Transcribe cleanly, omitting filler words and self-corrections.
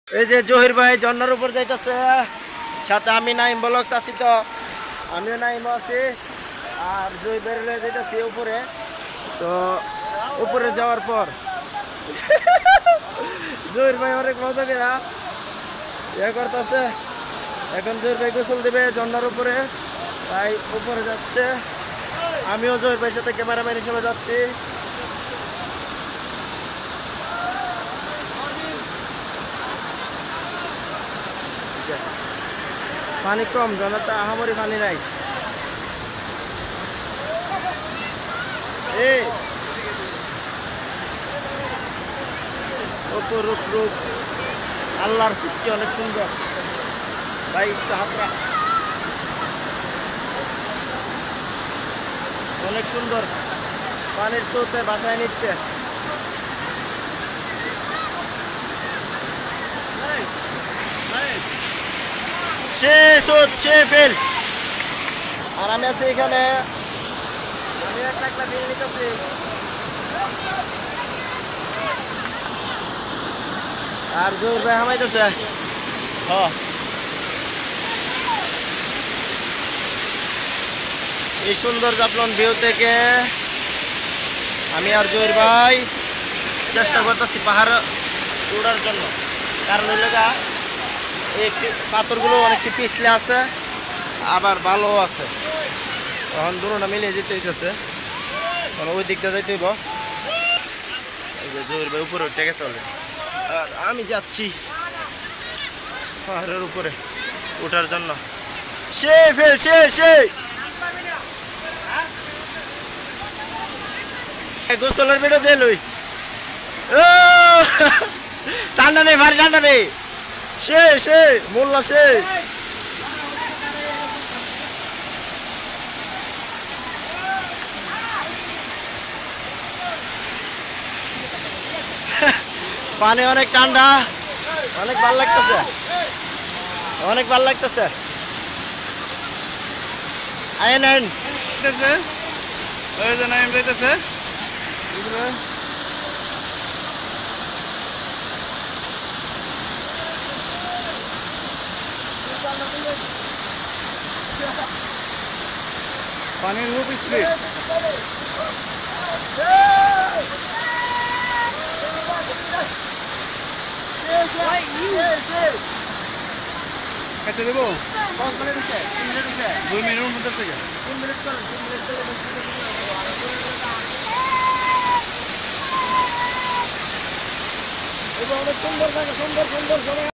এই যে জহির ভাই ঝর্ণার উপর যাইতেছে, সাথে আমি নাইম ব্লগস আছি, তো আমিও নাইম আছি আর জহির ভাই যাইতেছি উপরে। তো উপরে যাওয়ার পর জহির ভাই অনেক মজা করে ইয়ে করতেছে। এখন জহির ভাই গোসল দেবে ঝর্ণার উপরে, তাই উপরে যাচ্ছে। আমিও জহির ভাইয়ের সাথে ক্যামেরাম্যান হিসেবে যাচ্ছি। পানি কম, ঝর্ণাতে আহামরি পানি নাই। এই অপরূপ রূপ, আল্লাহর সৃষ্টি অনেক সুন্দর ভাই। হাতরা অনেক সুন্দর, পানির স্রোতে বাসায় নিচ্ছে। সে স্রোত, সে ফেল। আর আমি আছি এখানে, আমি একটা ফিল নিতেছি। আর জোর ভাই হামাইতেছে। এই সুন্দর জাফলং ভিউ থেকে আমি আর জহির ভাই চেষ্টা করতেছি পাহাড় উড়ার জন্য। কারণ হইল গা একটি পাথরগুলো অনেকটি পিছলে আছে, আবার ভালো আছে। তখন দুটোটা মিলিয়ে যেতে হইতেছে, তখন ওই দিকটা যাইতে হইব। এই যে জহির ভাই উপরে উঠে গেছে অলরেডি, আর আমি যাচ্ছি পাহাড়ের উপরে ওঠার জন্য। সে ফেল, সে গোসলের ভিডিও দিয়ে লই। ঠান্ডা নেই, ভারী ঠান্ডা নেই। সে মোল্লা সে। পানি অনেক ঠান্ডা, অনেক ভালো লাগতেছে, অনেক ভালো লাগতেছে। আইন যাইতেছে। পানির রূপ স্পিড। কেটে দেবো 2 মিনিটের মধ্যে থেকে। অনেক সুন্দর থাকে, সুন্দর